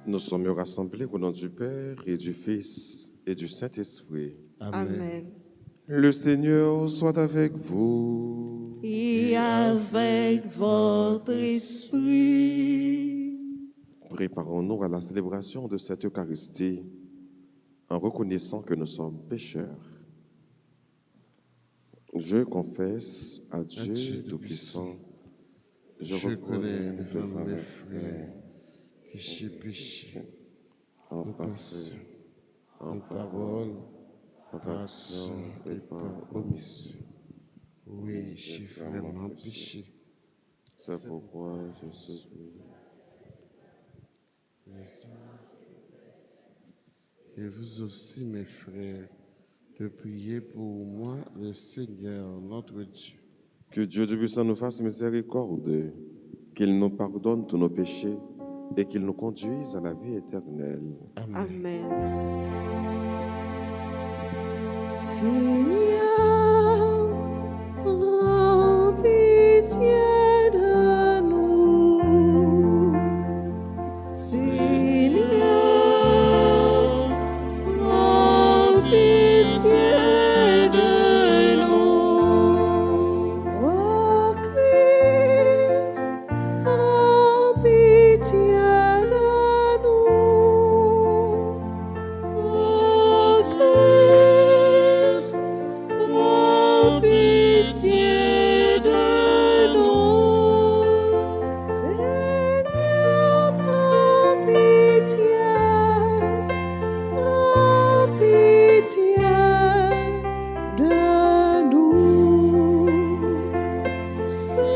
Nous sommes rassemblés au nom du Père et du Fils et du Saint-Esprit. Amen. Le Seigneur soit avec vous. Et avec votre esprit. Préparons-nous à la célébration de cette Eucharistie en reconnaissant que nous sommes pécheurs. Je confesse à Dieu Tout-Puissant, je reconnais devant mes frères que j'ai péché en pensée, en parole, par action et par omission. Oui, j'ai vraiment péché. C'est pourquoi je supplie. Et vous aussi, mes frères, de prier pour moi, le Seigneur, notre Dieu. Que Dieu Tout-Puissant nous fasse miséricorde, qu'il nous pardonne tous nos péchés et qu'il nous conduise à la vie éternelle. Amen. Seigneur, prends pitié de nous. Seigneur, prends pitié de nous. Oh Christ, prends pitié de nous. Oh Christ, prends pitié de nous. Seigneur, prends pitié de nous. Seigneur,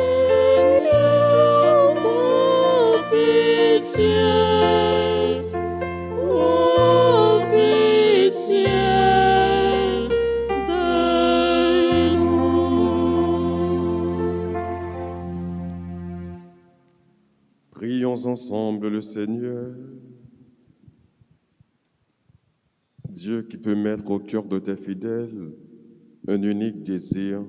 prends pitié de nous. Prions ensemble le Seigneur. Dieu qui peut mettre au cœur de tes fidèles un unique désir,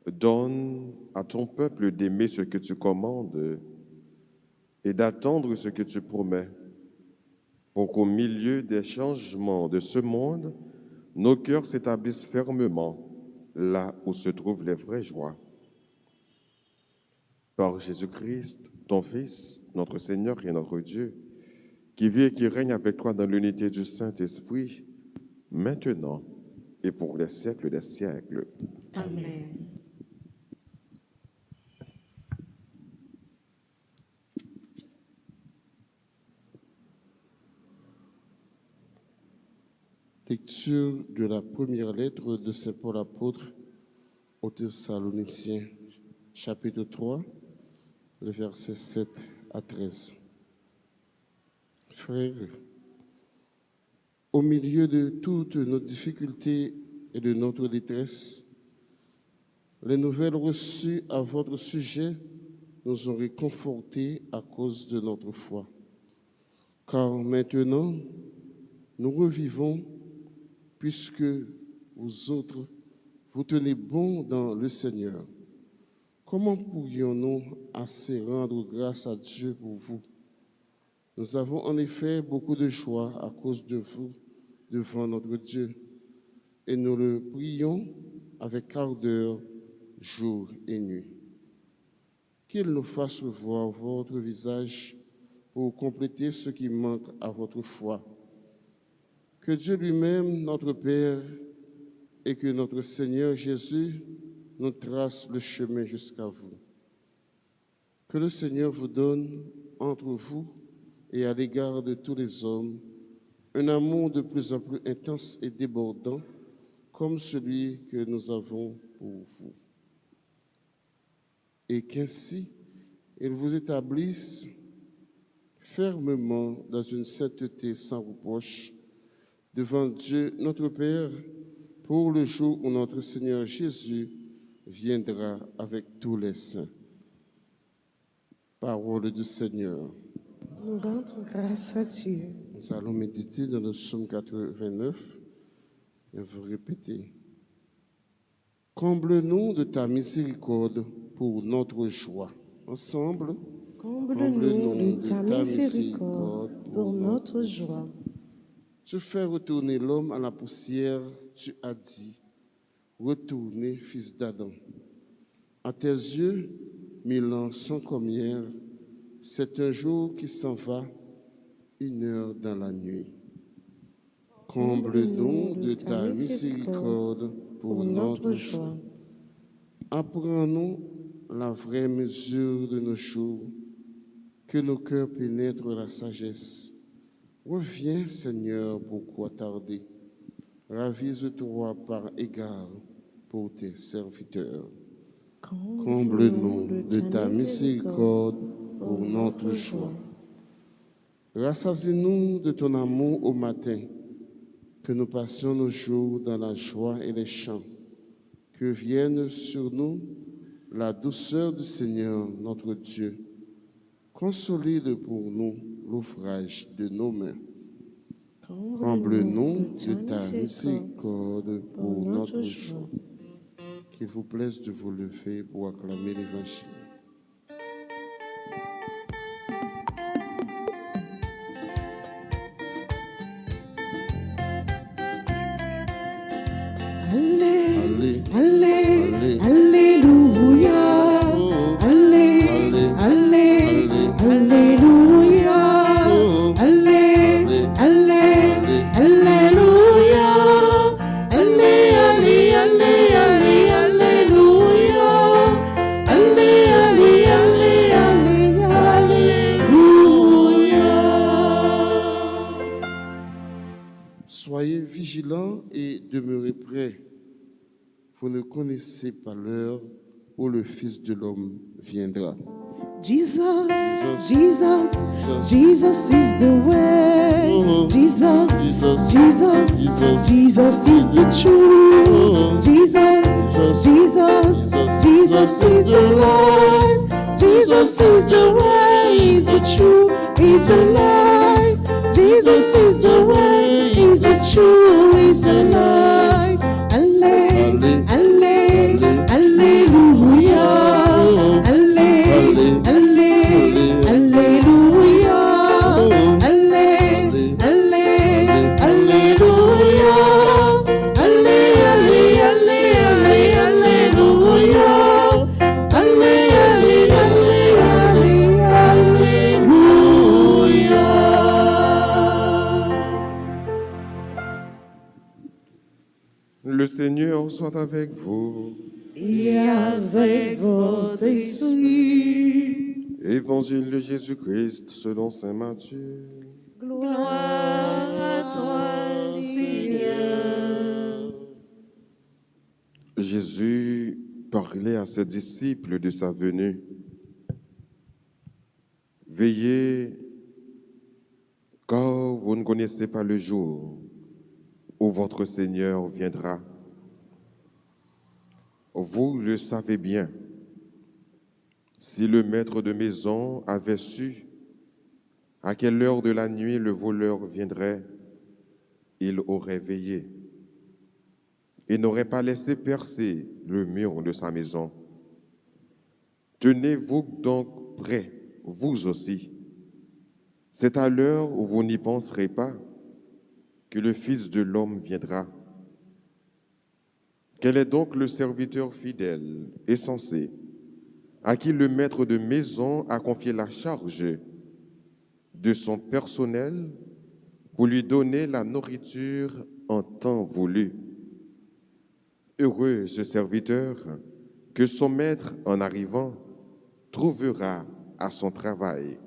donne à ton peuple d'aimer ce que tu commandes et d'attendre ce que tu promets, pour qu'au milieu des changements de ce monde, nos cœurs s'établissent fermement là où se trouvent les vraies joies. Par Jésus-Christ, ton Fils, notre Seigneur et notre Dieu, qui vit et qui règne avec toi dans l'unité du Saint-Esprit, maintenant et pour les siècles des siècles. Amen. Lecture de la première lettre de Saint Paul apôtre aux Thessaloniciens, chapitre 3, les versets 7 à 13. Frères, au milieu de toutes nos difficultés et de notre détresse, les nouvelles reçues à votre sujet nous ont réconfortés à cause de notre foi. Car maintenant, nous revivons puisque vous autres, vous tenez bon dans le Seigneur. Comment pourrions-nous assez rendre grâce à Dieu pour vous? Nous avons en effet beaucoup de joie à cause de vous devant notre Dieu, et nous le prions avec ardeur jour et nuit. Qu'il nous fasse voir votre visage pour compléter ce qui manque à votre foi. Que Dieu lui-même, notre Père, et que notre Seigneur Jésus nous trace le chemin jusqu'à vous. Que le Seigneur vous donne entre vous et à l'égard de tous les hommes un amour de plus en plus intense et débordant, comme celui que nous avons pour vous. Et qu'ainsi, il vous établisse fermement dans une sainteté sans reproche devant Dieu notre Père, pour le jour où notre Seigneur Jésus viendra avec tous les saints. Parole du Seigneur. Nous rendons grâce à Dieu. Nous allons méditer dans le psaume 89 et vous répétez. Comble-nous de ta miséricorde pour notre joie. Ensemble, Comble-nous de ta miséricorde pour notre joie. Tu fais retourner l'homme à la poussière, tu as dit, retournez, fils d'Adam. À tes yeux, 1000 ans sont comme hier, c'est un jour qui s'en va, 1 heure dans la nuit. Comble-nous de ta miséricorde pour notre joie. Apprends-nous la vraie mesure de nos jours, que nos cœurs pénètrent la sagesse. Reviens, Seigneur, pourquoi tarder? Ravise-toi par égard pour tes serviteurs. Comble-nous de ta miséricorde pour notre joie. Rassasie-nous de ton amour au matin, que nous passions nos jours dans la joie et les chants. Que vienne sur nous la douceur du Seigneur, notre Dieu. Consolide pour nous l'ouvrage de nos mains. Comble-nous de ta miséricorde pour notre joie. Qu'il vous plaise de vous lever pour acclamer l'Évangile. Allez, allez, alléluia. Allez, allez, alléluia. Allez, allez, alléluia. Allez, allez, allez, allez, alléluia. Allez, allez, allez, allez, alléluia. Soyez vigilants et demeurez prêts. Vous ne connaissez pas l'heure où le Fils de l'homme viendra. Jesus, Jesus, Jesus is the way. Jesus, Jesus, Jesus is the truth. Jesus, Jesus, Jesus is the life. Jesus is the way, is the truth, is the life. Jesus is the way, is the truth, is the life. Allez, allez, alléluia. Allez, allez, alléluia. Allez, allez, alléluia. Allez, allez, allez, allez, alléluia. Allez, allez, allez, allez, alléluia. Le Seigneur soit avec vous. Et avec votre esprit. Évangile de Jésus-Christ selon saint Matthieu. Gloire à toi, Seigneur. Jésus parlait à ses disciples de sa venue. Veillez, car vous ne connaissez pas le jour où votre Seigneur viendra. Vous le savez bien. Si le maître de maison avait su à quelle heure de la nuit le voleur viendrait, il aurait veillé et n'aurait pas laissé percer le mur de sa maison. Tenez-vous donc prêts, vous aussi. C'est à l'heure où vous n'y penserez pas que le Fils de l'homme viendra. Quel est donc le serviteur fidèle et sensé à qui le maître de maison a confié la charge de son personnel pour lui donner la nourriture en temps voulu? Heureux ce serviteur que son maître, en arrivant, trouvera à son travail.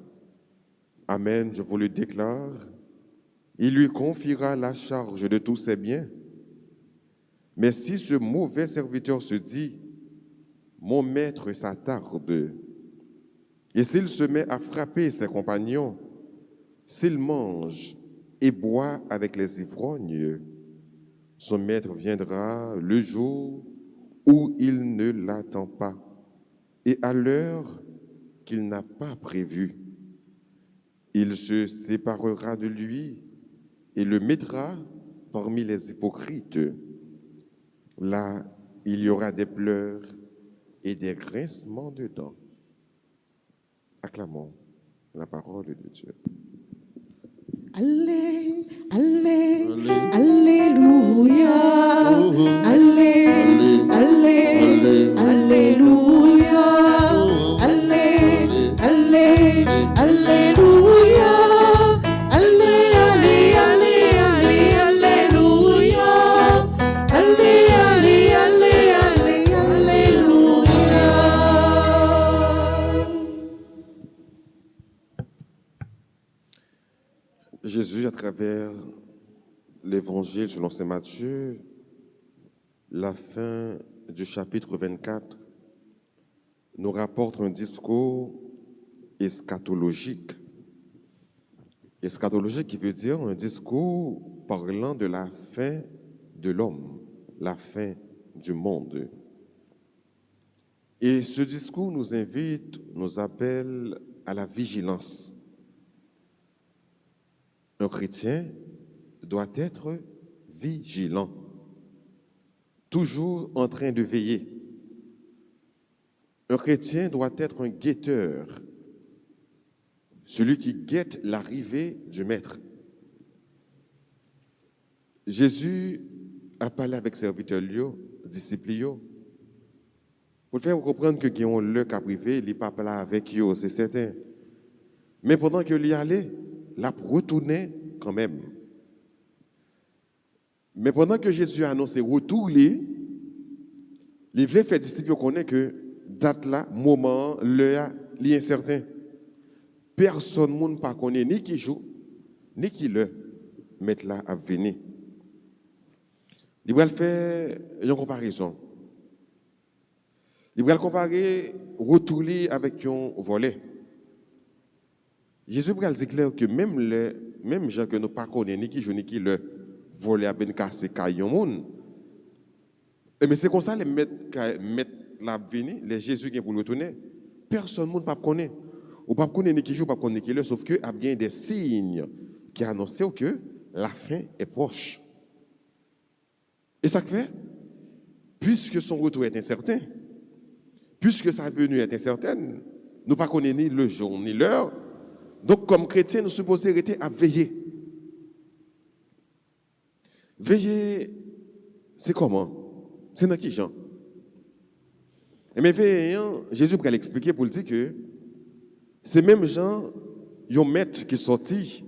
Amen, je vous le déclare, il lui confiera la charge de tous ses biens. Mais si ce mauvais serviteur se dit « Mon maître s'attarde », et s'il se met à frapper ses compagnons, s'il mange et boit avec les ivrognes, son maître viendra le jour où il ne l'attend pas et à l'heure qu'il n'a pas prévue. Il se séparera de lui et le mettra parmi les hypocrites. Là, il y aura des pleurs et des grincements de dents. Acclamons la parole de Dieu. Allé, allé, alléluia. Allé, allé, alléluia. Allé, allé, alléluia. Allé, allé, allé, allé, alléluia. Allé, allé, allé, allé, alléluia. Jésus, à travers l'évangile selon saint Matthieu, la fin du chapitre 24, nous rapporte un discours eschatologique. Eschatologique qui veut dire un discours parlant de la fin de l'homme, la fin du monde. Et ce discours nous invite, nous appelle à la vigilance. Un chrétien doit être vigilant, toujours en train de veiller. Un chrétien doit être un guetteur, celui qui guette l'arrivée du Maître. Jésus a parlé avec ses serviteurs, disciples, pour faire comprendre que qui ont le cap privé, il n'est pas là avec eux, c'est certain. Mais pendant que lui allait, l'a retourné quand même. Mais pendant que Jésus a annoncé retour, il voulait faire disciples connaître que date là, moment, l'heure, est incertain. Personne ne pas connaît ni qui joue, ni qui le mettre là à venir. Il va faire une comparaison. Il va comparer retour avec un volet. Jésus va dire clair que même gens que nous ne connaissons ni qui joue ni qui le voler à ben casser caillon monde. Mais c'est comme ça les mettre la venir, les Jésus qui pour retourner, personne ne pas connaît. Ou pas connaît ni qui joue, pas connaît qui le, sauf que a bien des signes qui annoncent que la fin est proche. Et ça fait, puisque son retour est incertain, puisque sa venue est incertaine, nous ne connaissons ni le jour ni l'heure. Donc, comme chrétiens, nous sommes supposés rester à veiller. Veiller, c'est comment? C'est dans qui genre? Mais veillant, Jésus va l'expliquer pour le dire que ces mêmes gens, ils ont un maître qui sorti,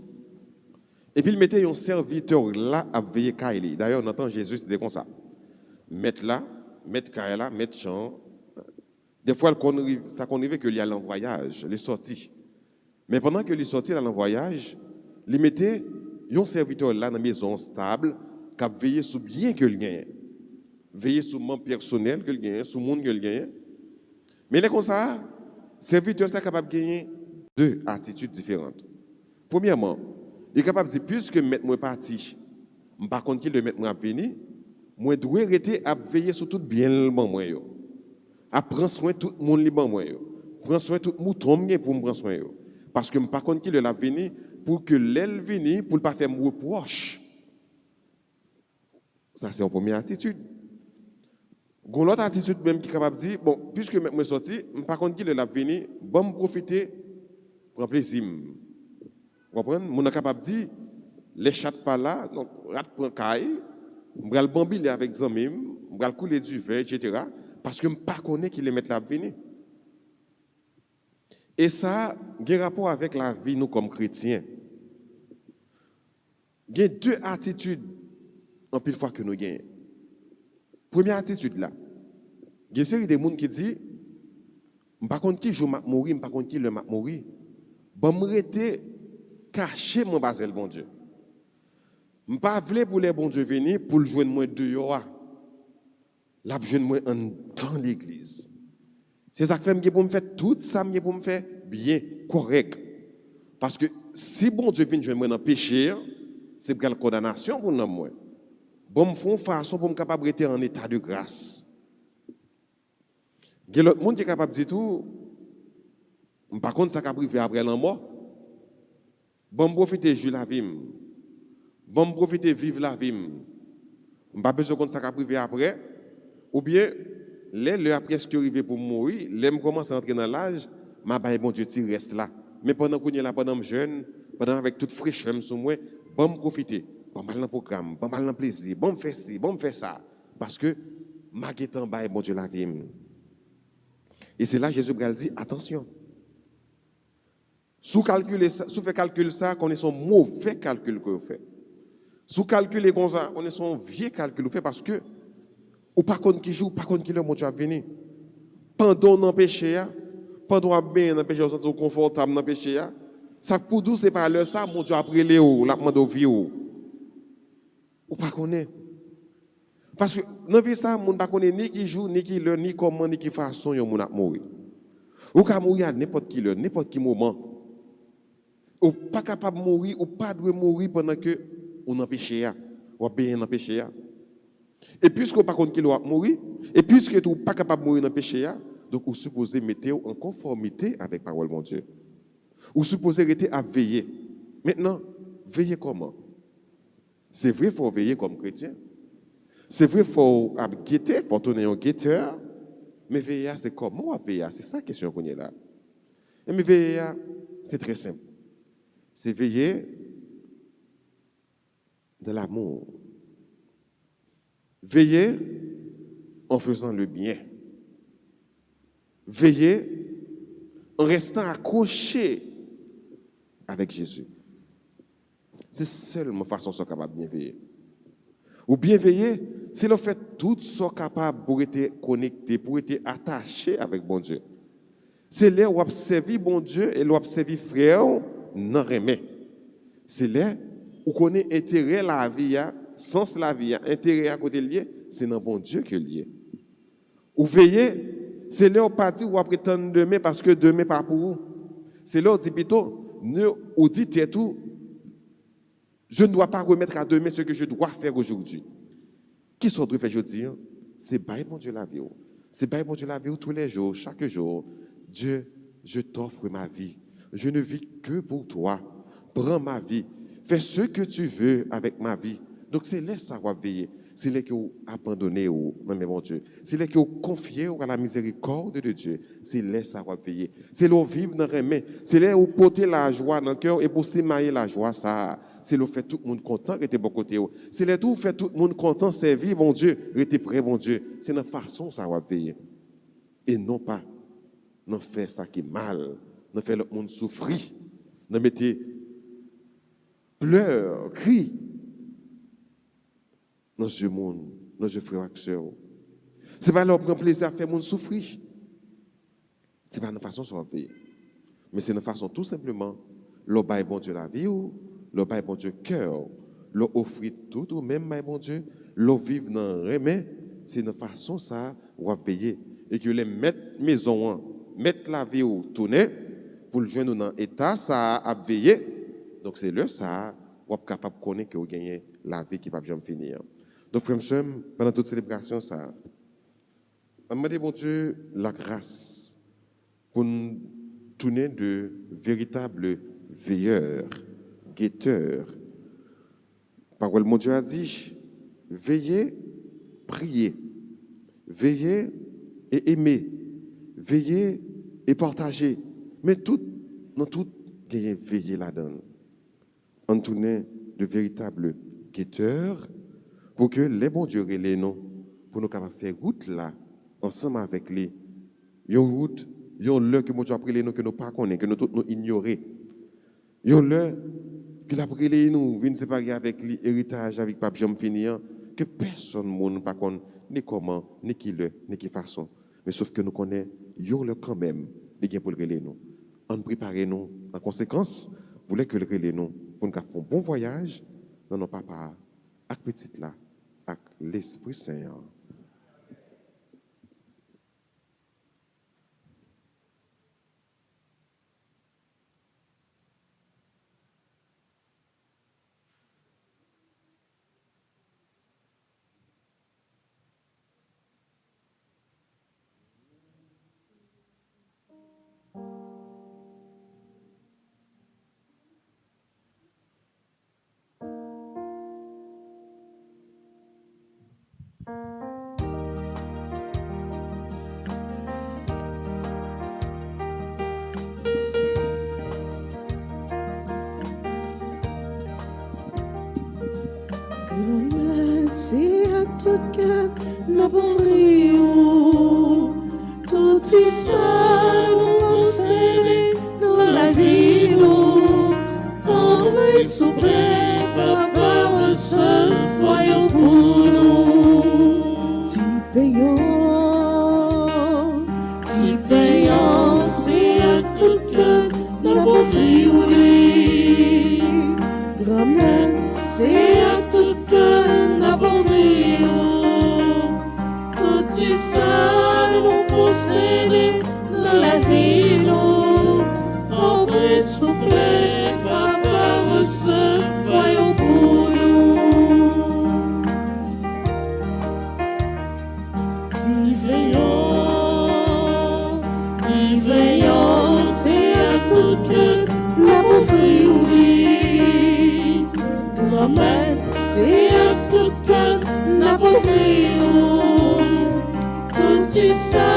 et puis il mettait un serviteur là à veiller Kaili. D'ailleurs, on entend Jésus, c'était comme ça. Mettre là, mettre Kaila, mettre Jean. Des fois, ça arrivait qu'il y a en voyage, les sorties. Mais pendant que les sorties dans le voyage, il mettait un serviteur là dans la maison stable, qui a veillé sur bien que le gagne. Veiller sur le monde personnel que le gagne, sur le monde que le gagne. Mais là, comme ça, le serviteur est capable de gagner deux attitudes différentes. Premièrement, il est capable de dire, puisque mettre moi parti, par contre, qu'il de mettre moi à venir, moi dois rester à veiller sur tout bien le bon moi. À prendre soin de tout le monde libre moi. Prendre soin de tout le mouton pour me prendre soin. Parce que par contre, qu'il de la venir pour que l'aile vienne, pour ne pas faire me reproche. Ça, c'est une première attitude. Une autre attitude même qui est capable de dire, bon, puisque je suis sorti, par contre, qu'il de la venir, bon, me profiter, prendre plaisir. Vous comprenez? Je suis capable de dire, les chats pas là, donc, rat prend caille, je vais le bambiner avec des amis, je vais le couler du vin, etc. Parce que je ne connais pas qu'il les mette là venir. Et ça, il y a un rapport avec la vie, nous, comme chrétiens. Il y a deux attitudes, en pile fois que nous gagnons. Première attitude là, il y a une série de gens qui disent, par contre, qui je vais mourir, par contre, qui le m'a mourir. Bon, je vais cacher mon basel, bon Dieu. Je ne pas pour les bons Dieu venir pour le joindre moi dehors. Là, je joindre moi dans l'église. C'est ça que fait pour me faire tout ça, pour me faire bien, correct. Parce que si bon Dieu vient joindre moi dans le péché, c'est pour la condamnation pour moi. Bon, me font façon pour me capable d'être en état de grâce. Il y a l'autre monde qui est capable de dire tout. Par contre, ça va arriver après la mort. Bon, me profiter de jouer la vie. Bon, me profiter de vivre la vie. Je n'ai pas besoin de ça va arriver après. Ou bien, le après ce qui arrivé pour mourir, l'aime commence à entrer dans l'âge, ma baille bon Dieu, tu restes là. Mais pendant qu'on est là, pendant que jeune, pendant avec toute fraîcheur sur moi, bon me profiter, bon mal dans le programme, bon mal dans le plaisir, bon me faire ci, bon me faire ça. Parce que ma guetan baille bon Dieu la vie. Et c'est là que Jésus dit, attention. Sous calculer ça, sous fait calcul ça, qu'on est son mauvais calcul que vous faites. Sous calculer comme ça, on est son vieux calcul que vous faites parce que ou pas contre qui joue, pas contre qui le mon Dieu a venu. Pendant on péché, pendant on bien dans péché, on se confortable dans péché, ça pour nous c'est pas l'heure ça, mon Dieu a pris Léo, l'a demandé au vieux. Ou pas connaît. Parce que dans vie ça, mon pas connaît ni qui joue, ni qui l'heure, ni comment, ni qui façon yon mon a mourir. Ou ka mourir à n'importe qui l'heure, n'importe qui moment. Ou pas capable de mourir, ou pas doit mourir pendant que on en péché, ou bien dans péché. Et puisque vous pas contre qui doit mourir, et puisque vous pas capable de mourir dans le péché, donc vous supposez mettre en conformité avec la parole de Dieu. Vous supposez rester à veiller. Maintenant, veiller comment? C'est vrai, il faut veiller comme chrétien. C'est vrai, il faut guetter, il faut tourner un guetteur. Mais veiller, c'est comment veiller? C'est ça la question qu'on est là. Et mais veiller, c'est très simple. C'est veiller de l'amour. Veillez en faisant le bien. Veillez en restant accroché avec Jésus. C'est seulement façon sont capable de bien veiller. Ou bien veiller, c'est le fait tout sont capable pour être connecté, pour être attaché avec bon Dieu. C'est là où observer bon Dieu et l'observer frère non remet. C'est là où connaît intérêt la vie, sens la vie, intérêt à côté lié, c'est dans bon Dieu que lié. Ou veillez, c'est là où pas dire ou prétendre demain parce que demain pas pour vous. C'est là où dit plutôt, ou dit tout, je ne dois pas remettre à demain ce que je dois faire aujourd'hui. Qui sont fait aujourd'hui? C'est bail bon Dieu la vie. C'est bail bon Dieu la vie tous les jours, chaque jour. Dieu, je t'offre ma vie. Je ne vis que pour toi. Prends ma vie. Fais ce que tu veux avec ma vie. Donc c'est là ça va veiller. C'est là que vous abandonnez au bon Dieu. C'est là que vous confiez à la miséricorde de Dieu. C'est là ça va veiller. C'est là où vivre dans les mains. C'est là où porter la joie dans le cœur et pour s'émailler la joie ça. C'est là où fait tout le monde content, rester bon côté. C'est là où fait tout le monde content, servir bon Dieu, rester près bon Dieu. C'est dans façon ça va veiller. Et non pas non faire ça qui est mal, non faire le monde souffrir, non mettre pleurs, cris dans ce monde, dans ce frère et sœur. Ce n'est pas leur prendre plaisir à faire le monde souffrir. Ce n'est pas une façon de veiller. Mais c'est une façon tout simplement, leur bail bon Dieu la vie, leur bail bon Dieu cœur, leur offrir tout ou même bail bon Dieu, leur vivre dans le remède, c'est une façon ça, on va payer. Et que les mettre maison, mettre la vie au tourner, pour le joindre dans l'état, ça a veillé. Donc c'est là ça, on est capable de connaître que vous gagnez la vie qui ne va jamais finir. Donc, frère, pendant toute célébration, ça, on demande bon Dieu la grâce pour nous tourner de véritables veilleurs, guetteurs. Parole mon Dieu a dit, veillez, priez, veillez et aimez, veillez et partagez. Mais dans tout, gagnez veillez là-dedans. En tourner de véritables guetteurs pour que les bons dieux les noms, pour nous capables faire route là, ensemble avec les. Une route, une l'heure que mon Dieu a pris les noms que nous ne connaissons pas, que nous tous nous ignorons. Une l'heure qu'il a pris les noms, vient séparer avec l'héritage, avec Pape Jean finir, que personne ne pas connaît ni comment, ni qui le, ni qui façon. Mais sauf que nous connaissons, yon le quand même, les pour le nous. On prépare nous en conséquence, pour que le relais nous, pour nous faire un bon voyage dans nos papas, avec petit là, avec l'Esprit Saint. Merci à tout cœur, n'a pas frio. Tout ça, nous posséder dans la vie, nous. Tombe souffler, papa, recevoir pour nous. Ti payant, c'est à tout cœur, n'a pas frio. Grand-mère, c'est à tout cœur, n'a pas frio. Tout ça, nous posséder dans la vie, nous. Tombe souffler, papa, recevoir pour nous. Ti veillant, c'est à tout cœur, la pauvreté oublie. Grand-mère, c'est à tout cœur, la pauvreté. Tout ça,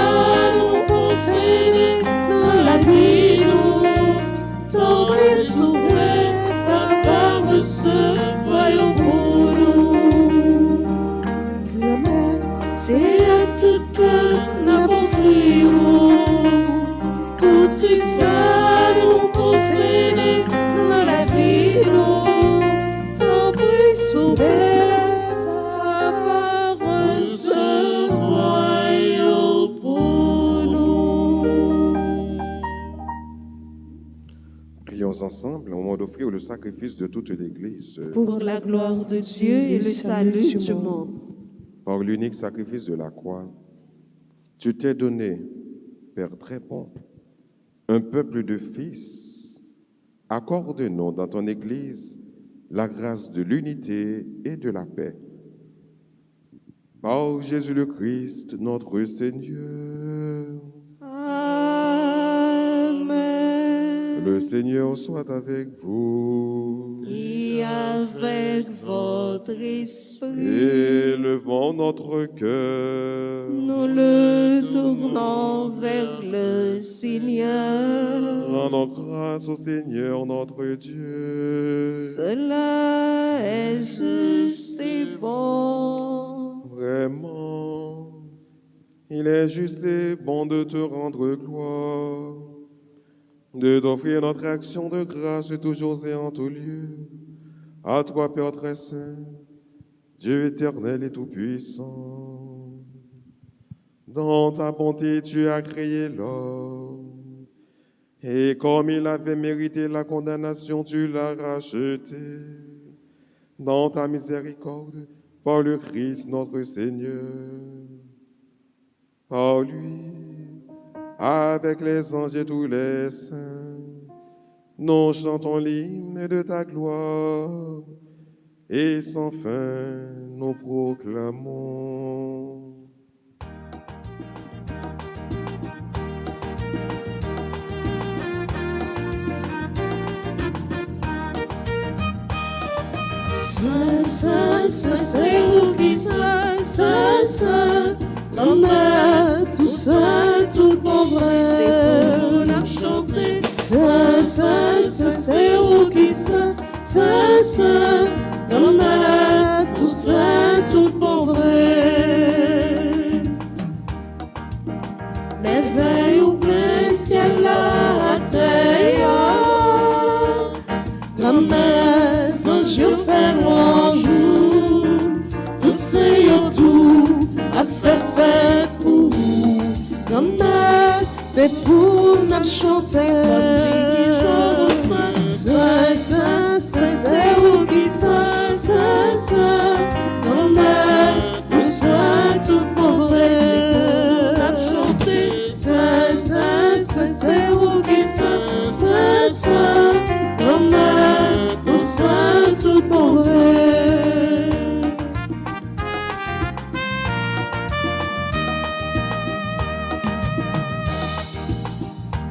nous posséder dans la vie, nous. Tomber souffler, papa, recevoir pour nous. Grand-mère, c'est à tout cœur, n'a pas frio. Tout ça, nous posséder dans la vie, nous. Tomber souffler, papa, recevoir pour nous. Prions ensemble au moment d'offrir le sacrifice de toute l'Église Pour la gloire de Dieu et le salut du monde. par l'unique sacrifice de la croix. Tu t'es donné, Père très bon, un peuple de fils. Accorde-nous dans ton Église la grâce de l'unité et de la paix. Par Jésus le Christ, notre Seigneur. Amen. Le Seigneur soit avec vous. Et avec votre esprit, Élevons notre cœur. nous le tournons vers le Seigneur. Rendons grâce au Seigneur notre Dieu. Cela est juste et bon. Vraiment, il est juste et bon de te rendre gloire, de t'offrir notre action de grâce toujours et en tout lieu. À toi, Père très saint, Dieu éternel et tout-puissant. Dans ta bonté, tu as créé l'homme, et comme il avait mérité la condamnation, tu l'as racheté. Dans ta miséricorde, par le Christ notre Seigneur. Par lui, avec les anges et tous les saints, nous chantons l'hymne de ta gloire, et sans fin nous proclamons. Saint, c'est vous qui Saint, comme tout saint, tout bon vrai. C'est pour nous chanter. Saint, c'est vous qui Saint, comme tout saint, tout bon vrai. L'éveil au plein ciel, la terre, comme je fais mon jour, tout Seigneur tout a fait pour vous. Comme c'est pour nous chanter. Saint, c'est vous qui Saint, comme tout saint, tout bon vrai. C'est pour nous chanter. Saint, c'est vous qui Saint, comme tout saint, tout bon vrai.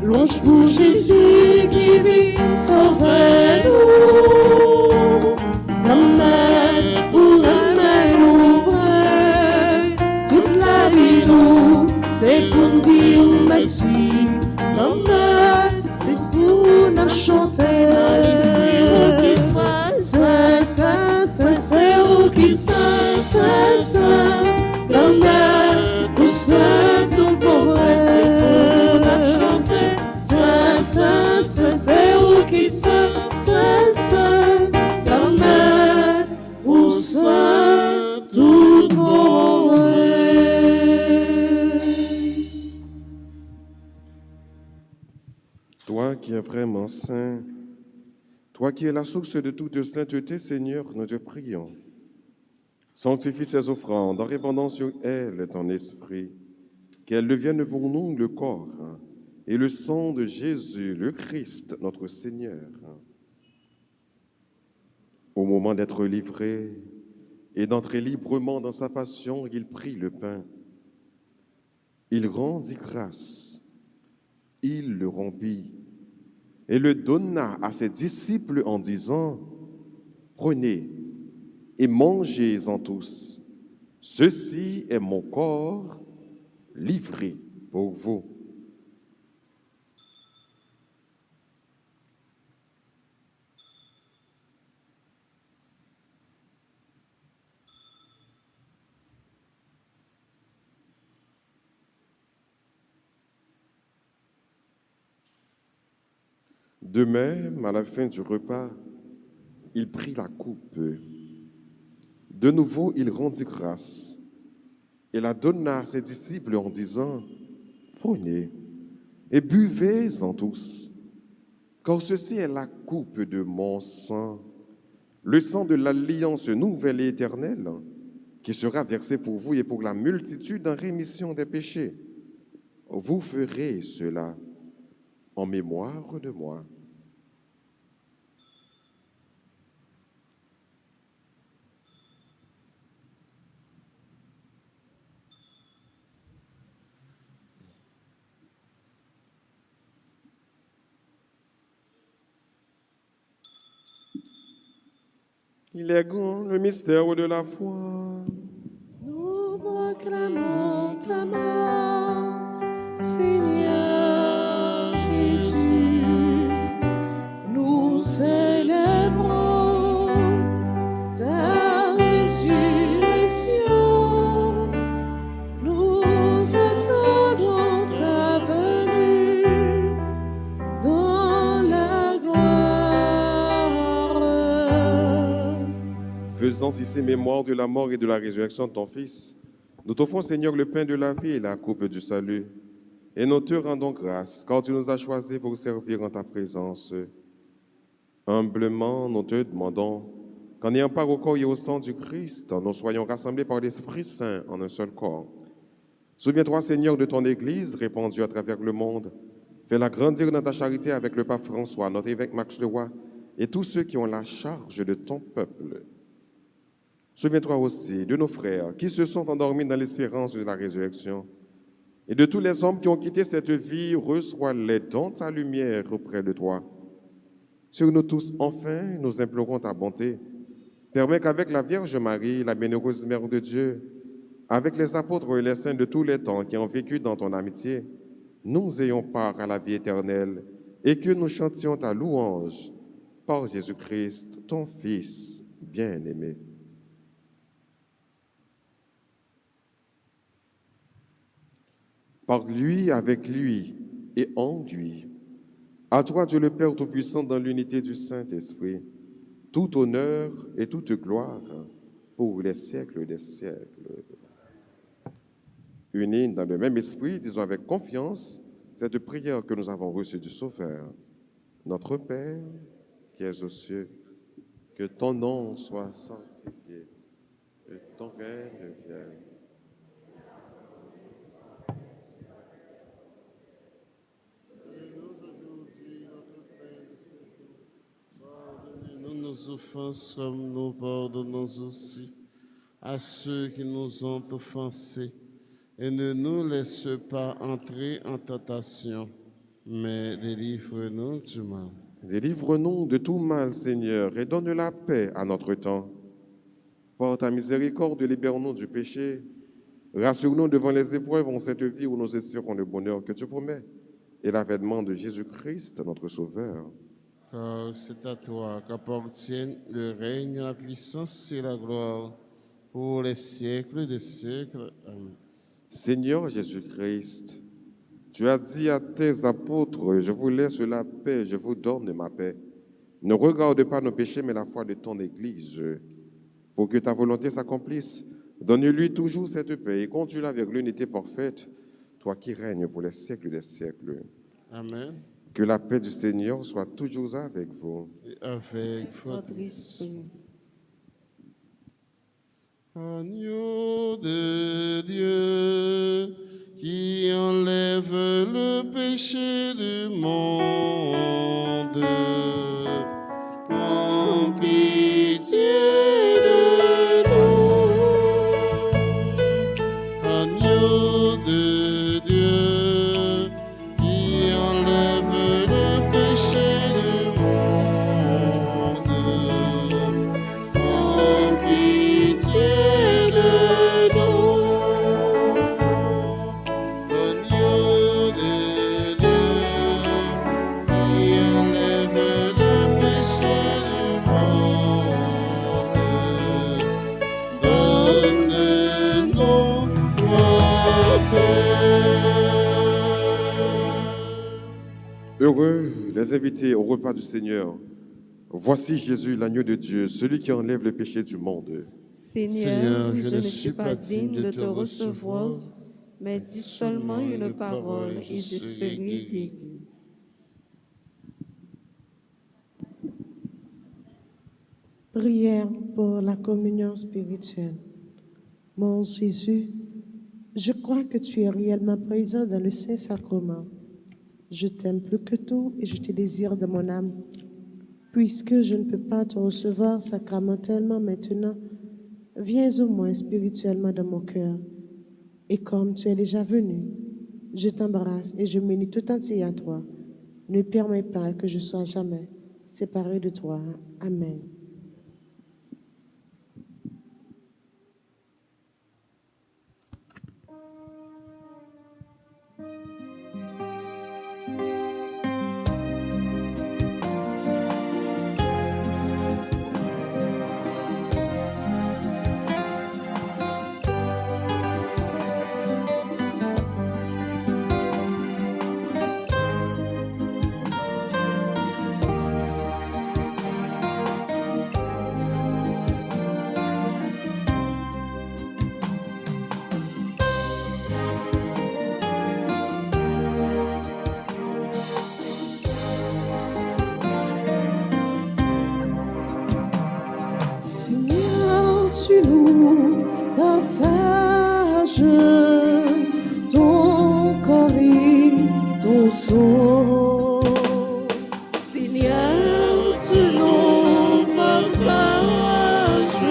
Louange pour Jésus qui vit, sauvez-nous. Amen, pour Amen, ouvrez. Toute la vie, nous, c'est pour nous dire merci. Amen, c'est pour nous chanter. Saint, c'est vous qui saint, tout bon vrai. Toi qui es vraiment saint, toi qui es la source de toute sainteté, Seigneur, nous te prions. Sanctifie ces offrandes en répandant sur elles ton esprit, qu'elles deviennent pour nous le corps et le sang de Jésus, le Christ, notre Seigneur. Au moment d'être livré et d'entrer librement dans sa passion, il prit le pain. Il rendit grâce, il le rompit et le donna à ses disciples en disant, « Prenez et mangez-en tous. Ceci est mon corps livré pour vous. » De même, à la fin du repas, il prit la coupe. De nouveau, il rendit grâce et la donna à ses disciples en disant, « Prenez et buvez-en tous, car ceci est la coupe de mon sang, le sang de l'alliance nouvelle et éternelle, qui sera versé pour vous et pour la multitude en rémission des péchés. Vous ferez cela en mémoire de moi. » Il est grand le mystère de la foi. Nous proclamons ta mort, Seigneur Jésus. Nous célébrons ta résurrection. Nous attendons ta venue dans la gloire. Faisant ici mémoire de la mort et de la résurrection de ton Fils, nous t'offrons, Seigneur, le pain de la vie et la coupe du salut. Et nous te rendons grâce, car tu nous as choisis pour servir en ta présence. Humblement, nous te demandons qu'en ayant part au corps et au sang du Christ, nous soyons rassemblés par l'Esprit Saint en un seul corps. Souviens-toi, Seigneur, de ton Église répandue à travers le monde. Fais-la grandir dans ta charité avec le pape François, notre évêque Max Leroy, et tous ceux qui ont la charge de ton peuple. Souviens-toi aussi de nos frères qui se sont endormis dans l'espérance de la résurrection. Et de tous les hommes qui ont quitté cette vie, reçois-les dans ta lumière auprès de toi. Sur nous tous, enfin, nous implorons ta bonté. Permets qu'avec la Vierge Marie, la bienheureuse Mère de Dieu, avec les apôtres et les saints de tous les temps qui ont vécu dans ton amitié, nous ayons part à la vie éternelle et que nous chantions ta louange par Jésus-Christ, ton Fils bien-aimé. Par lui, avec lui et en lui, à toi, Dieu le Père Tout-Puissant, dans l'unité du Saint-Esprit, tout honneur et toute gloire pour les siècles des siècles. Unis dans le même esprit, disons avec confiance cette prière que nous avons reçue du Sauveur. Notre Père, qui es aux cieux, que ton nom soit sanctifié, que ton règne vienne. Pardonnez-nous nos offenses comme nous pardonnons aussi à ceux qui nous ont offensés. Et ne nous laisse pas entrer en tentation, mais délivre-nous du mal. Délivre-nous de tout mal, Seigneur, et donne la paix à notre temps. Par ta miséricorde, libère-nous du péché. Rassure-nous devant les épreuves en cette vie où nous espérons le bonheur que tu promets et l'avènement de Jésus-Christ, notre Sauveur. Car c'est à toi qu'appartiennent le règne, la puissance et la gloire pour les siècles des siècles. Amen. Seigneur Jésus-Christ, tu as dit à tes apôtres, je vous laisse la paix, je vous donne ma paix. Ne regarde pas nos péchés, mais la foi de ton Église. pour que ta volonté s'accomplisse. Donne-lui toujours cette paix et conduis-le avec l'unité parfaite, toi qui règnes pour les siècles des siècles. Amen. Que la paix du Seigneur soit toujours avec vous. Et avec Votre esprit. Agneau de Dieu, qui enlève le péché du monde, prends pitié de nous. Agneau de Dieu, qui enlève le péché du monde, prends pitié de nous. Agneau de Dieu, qui enlève le péché du monde, donne-nous la paix. Heureux les invités au repas du Seigneur. Voici Jésus, l'agneau de Dieu, celui qui enlève le péché du monde. Seigneur, je ne suis pas digne de te recevoir, mais dis seulement une parole et je serai guéri. Prière pour la communion spirituelle. Mon Jésus, je crois que tu es réellement présent dans le Saint-Sacrement. Je t'aime plus que tout et je te désire de mon âme. Puisque je ne peux pas te recevoir sacramentellement maintenant, viens au moins spirituellement dans mon cœur. Et comme tu es déjà venu, je t'embrasse et je m'unis tout entier à toi. Ne permets pas que je sois jamais séparé de toi. Amen. Seigneur, tu nous partages ton corps et ton sang. Seigneur, tu nous partages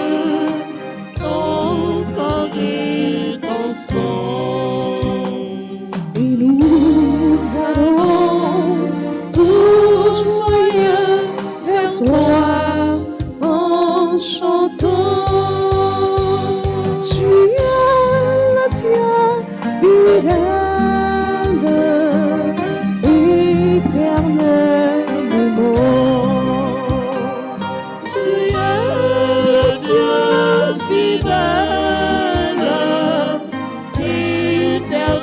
ton corps et ton sang. Et nous allons tous joyeux vers toi en chantant. Tu es le Dieu fidèle, éternellement. Tu es le Dieu fidèle, éternellement.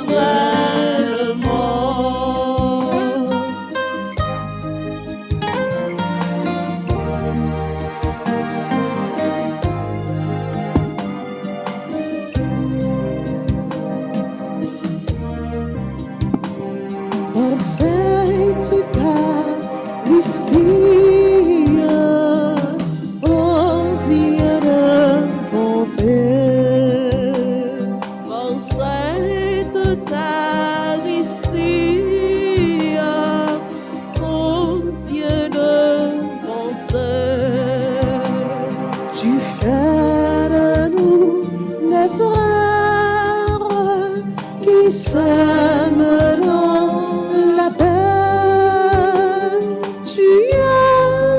Par cette Eucharistie, oh Dieu de bonté, Par cette Eucharistie, ô Dieu de bonté, tu fais de nous des frères qui s'aiment dans la paix. Tu es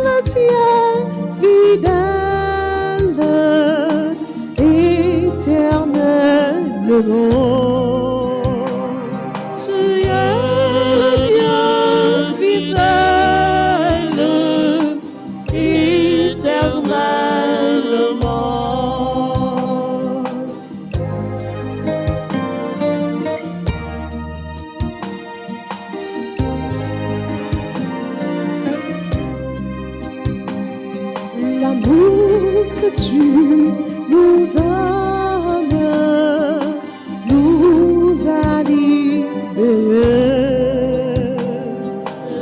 le Dieu fidèle, éternellement. tu es le Dieu fidèle, éternellement. L'amour que tu donne nous a libérés.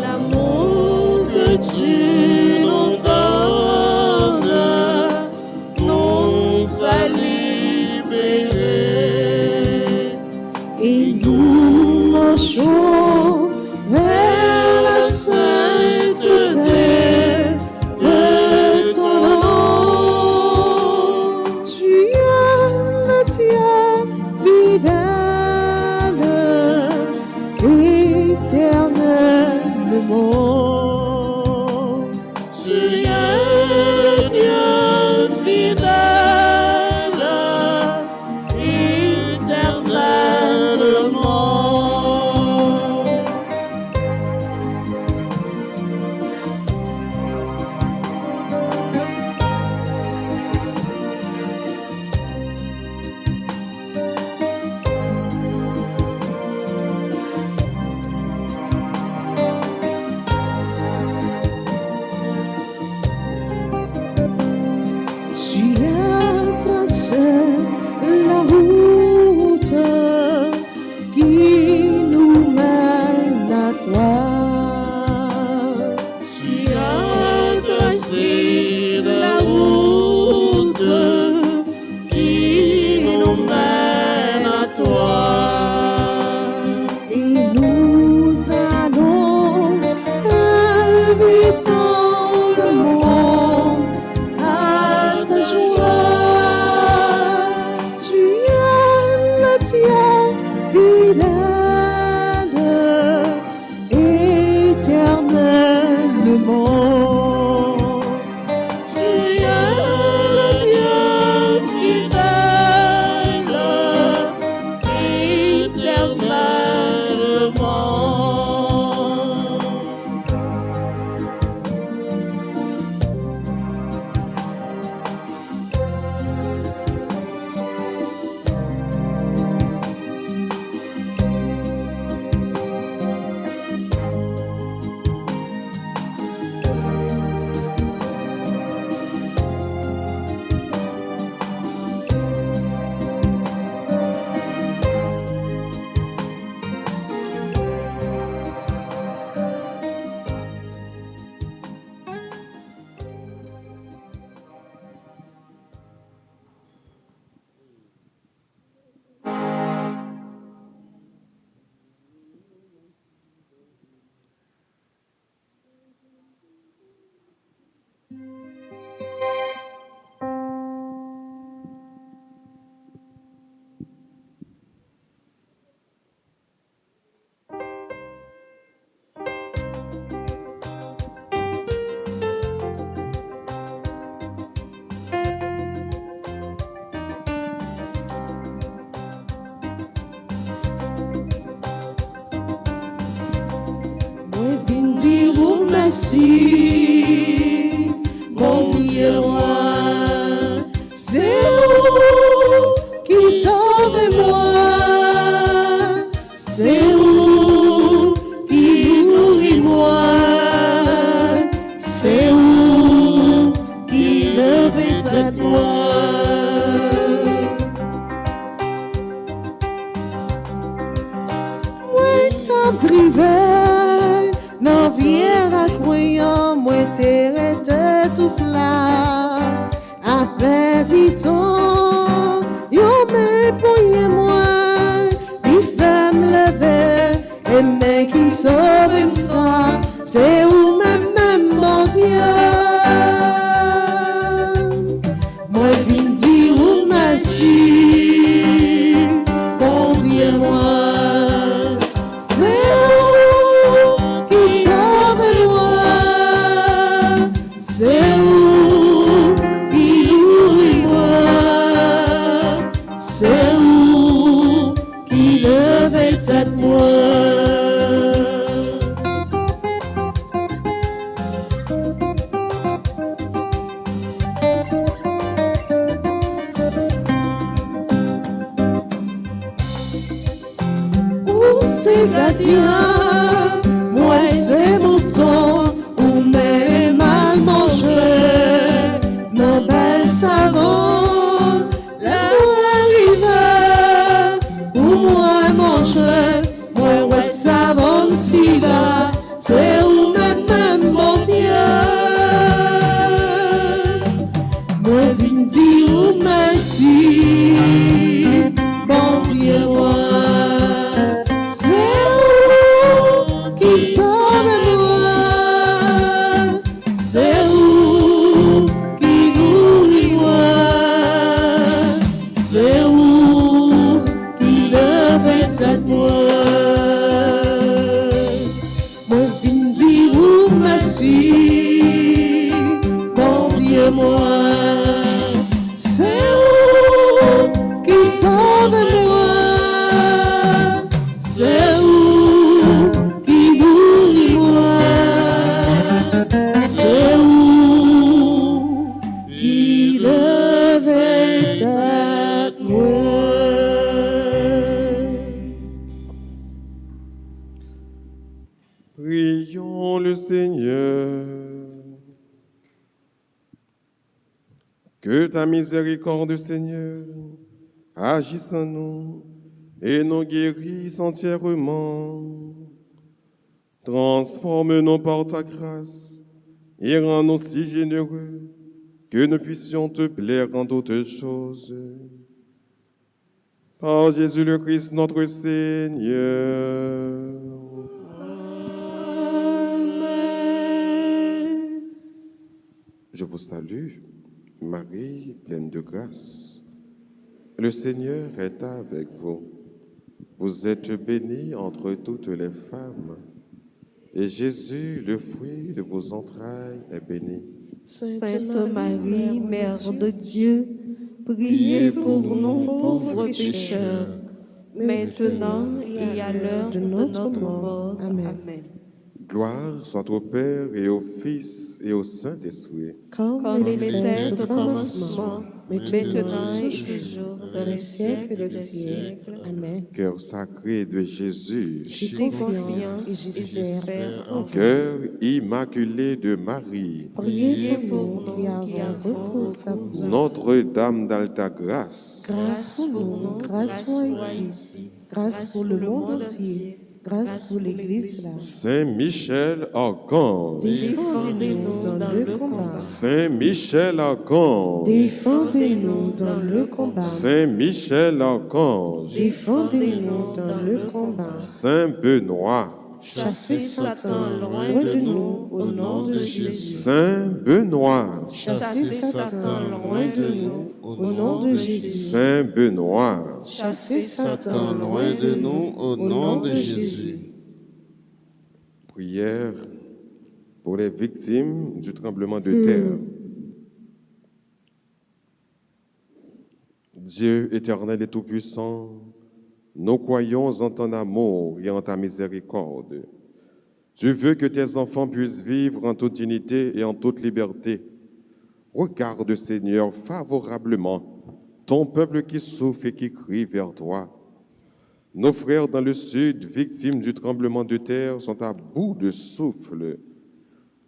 L'amour que tu nous donnes nous a libérés. Et nous marchons vers la sainteté de ton nom. Tu es le Dieu fidèle, éternellement. Tu es le Dieu fidèle, éternellement. Tu as tracé la route qui nous mène à toi. Tu as tracé la route qui nous mène à toi. Et nous allons inviter le monde à ta joie. Tu es le Dieu fidèle, éternellement. Tu es le Dieu fidèle, éternellement. Moi vin dire ou merci, mon Dieu moi, c'est vous qui sauvez moi, c'est vous qui nourrit moi, c'est vous qui levez tête moi. Moi t'as drivé, non viens à croyant, moi t'es resté tout plat. À petit temps, yo me pouye moi, il fait me lever, et mais qui sauve ça, c'est où même mon Dieu. Moi vin dire ou merci, bon Dieu moi. C'est vous qui sauvez moi, c'est vous qui nourrit moi, c'est vous qui levez tête moi. C'est gardien, moi c'est mouton, ou mais les mal mangés, nos belles savants, Que ta miséricorde, Seigneur, agisse en nous et nous guérisse entièrement. Transforme-nous par ta grâce et rends-nous si généreux que nous puissions te plaire en toutes choses. Par Jésus le Christ, notre Seigneur. Amen. Je vous salue, Marie, pleine de grâce. Le Seigneur est avec vous. Vous êtes bénie entre toutes les femmes, et Jésus, le fruit de vos entrailles, est béni. Sainte Marie, Mère de Dieu, priez pour nous pauvres pécheurs, maintenant et à l'heure de notre mort. Amen. Gloire soit au Père et au Fils et au Saint-Esprit. Comme il était au commencement, maintenant et toujours, dans les siècles des siècles. Amen. Cœur sacré de Jésus, J'ai confiance et j'espère en vous. cœur immaculé de Marie, Priez pour nous qui avons recours à vous. Notre-Dame d'Alta-Grâce, Grâce pour nous, grâce pour Haïti, grâce pour le monde entier, grâce pour l'Église là. Saint-Michel Archange, Défendez-nous dans le combat. Saint-Michel Archange, Défendez-nous dans le combat. Saint-Michel Archange, Défendez-nous dans le combat. Saint-Benoît, Chassez Satan loin de nous au nom de Jésus. Saint-Benoît, Chassez Satan loin de nous au nom de Jésus. Saint-Benoît. Chassez Satan loin de nous au nom de Jésus. Prière pour les victimes du tremblement de terre. Dieu éternel et tout-puissant, nous croyons en ton amour et en ta miséricorde. Tu veux que tes enfants puissent vivre en toute dignité et en toute liberté. Regarde, Seigneur, favorablement ton peuple qui souffre et qui crie vers toi. Nos frères dans le sud, victimes du tremblement de terre, sont à bout de souffle.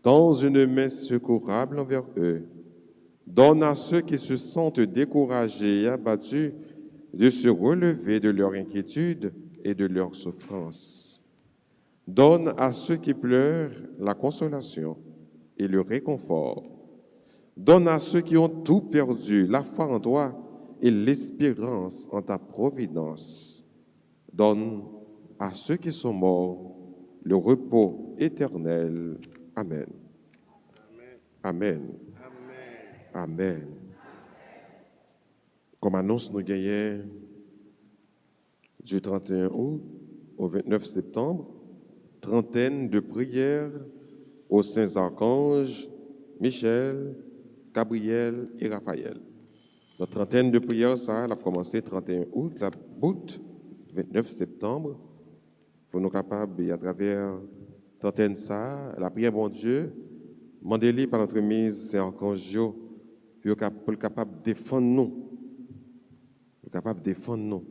Tends une main secourable envers eux. Donne à ceux qui se sentent découragés et abattus de se relever de leur inquiétude et de leur souffrance. Donne à ceux qui pleurent la consolation et le réconfort. Donne à ceux qui ont tout perdu la foi en toi et l'espérance en ta providence. Donne à ceux qui sont morts le repos éternel. Amen. Amen. Amen. Comme annonce, nous gagnons du 31 août au 29 septembre, trentaine de prières aux saints archanges Michel, Gabriel et Raphaël. Notre trentaine de prières, ça, elle a commencé 31 août, la bout 29 septembre. Pour nous capables, à travers trentaine ça, la prière, bon Dieu, demandez-lui par notre mise, c'est archange, pour être capable de défendre nous. Capable de défendre nous.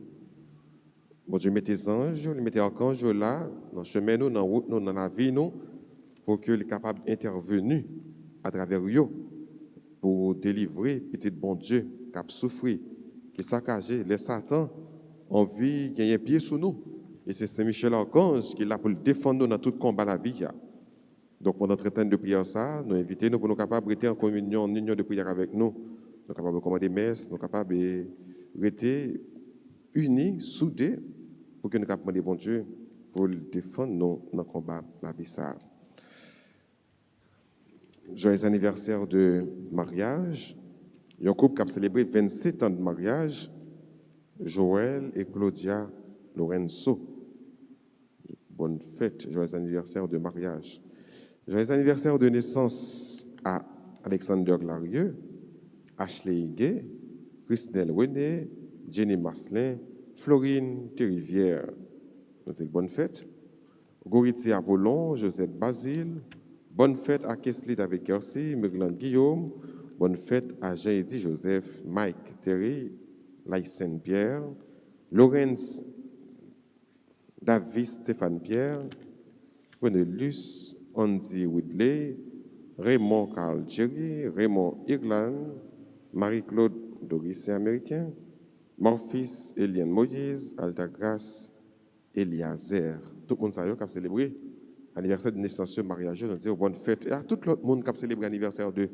Bon Dieu, mettez les anges, mettez les archanges là, dans le chemin, nous, dans la route, nous, dans la vie, nous, pour qu'ils soient capables d'intervenir à travers eux, pour délivrer petit bon Dieu qui a souffert, qui est saccagé. Les Satan ont vu gagner pied sous nous. Et c'est Saint-Michel Archange qui est là pour défendre nous dans tout combat de la vie. Donc, pendant notre temps de prière, ça, nous invitons nous pour nous capables d'être en communion, en union de prière avec nous. Nous sommes capables de commander messe, nous sommes capables de rester unis, soudés, pour que nous puissions demander bon Dieu pour défendre nous dans le combat de la vie. Ça. Joyeux anniversaire de mariage. Il y a un couple qui a célébré 27 ans de mariage, Joël et Claudia Lorenzo. Bonne fête, joyeux anniversaire de mariage. Joyeux anniversaire de naissance à Alexander Glarieux, Ashley Higuet, Christelle René, Jenny Marcelin, Florine Thérivière. Bonne fête. Goriti Apollon, Joseph Basile. Bonne fête à Kesli David Kersi, Meglan Guillaume. Bonne fête à Jean-Eddy Joseph, Mike Terry, Lycène Pierre, Laurence David Stéphane Pierre, Cornelius Andy Woodley, Raymond Carl Jerry, Raymond Irland, Marie-Claude Doricien américain, mon fils Eliane Moïse, Altagrace Eliazer. Tout le monde sait qui a célébré l'anniversaire de naissance, mariage, on dit bonne fête. Et à tout l'autre monde qui a célébré l'anniversaire de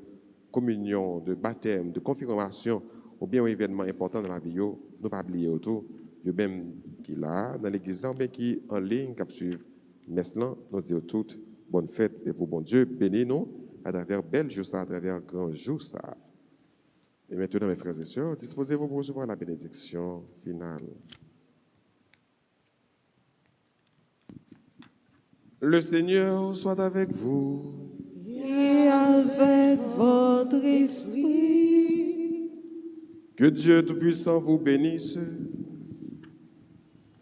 communion, de baptême, de confirmation, ou bien un événement important dans la vie, nous ne pas oublier autour, de même qui là, dans l'église là, ou bien qui en ligne, qui suivent messe là, nous disons toutes bonne fête et pour bon Dieu, bénis-nous à travers bel jour ça, à travers grand jour ça. Et maintenant, mes frères et sœurs, disposez-vous pour recevoir la bénédiction finale. Le Seigneur soit avec vous. Et avec votre esprit. Que Dieu Tout-Puissant vous bénisse,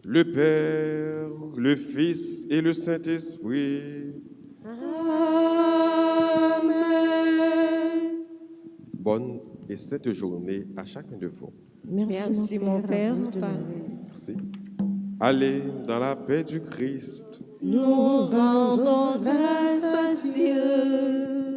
le Père, le Fils et le Saint-Esprit. Amen. Bonne et sainte journée à chacun de vous. Merci mon Père. Merci. Allez dans la paix du Christ. Nous rendons grâce à Dieu.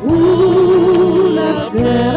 Où la paix